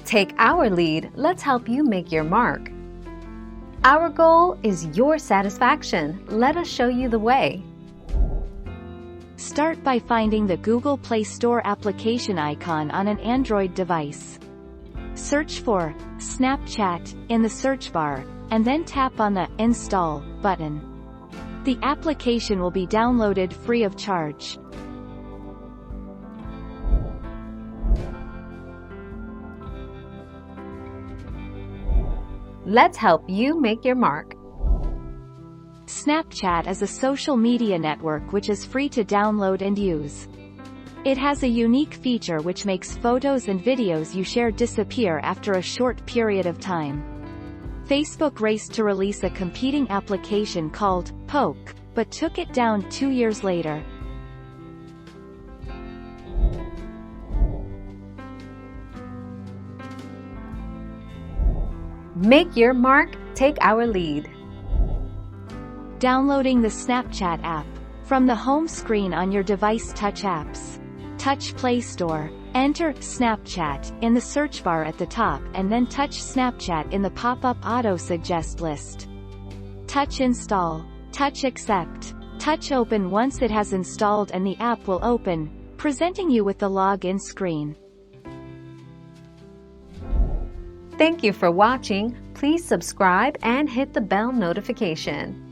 Take our lead, let's help you make your mark. Our goal is your satisfaction. Let us show you the way. Start by finding the Google Play Store application icon on an Android device. Search for Snapchat in the search bar, and then tap on the Install button. The application will be downloaded free of charge. Let's help you make your mark. Snapchat is a social media network which is free to download and use. It has a unique feature which makes photos and videos you share disappear after a short period of time. Facebook raced to release a competing application called Poke, but took it down 2 years later. Make your mark, take our lead. Downloading the Snapchat app. From the home screen on your device, touch Apps. Touch Play Store. Enter Snapchat in the search bar at the top and then touch Snapchat in the pop-up auto-suggest list. Touch Install. Touch Accept. Touch Open once it has installed and the app will open, presenting you with the login screen. Thank you for watching. Please subscribe and hit the bell notification.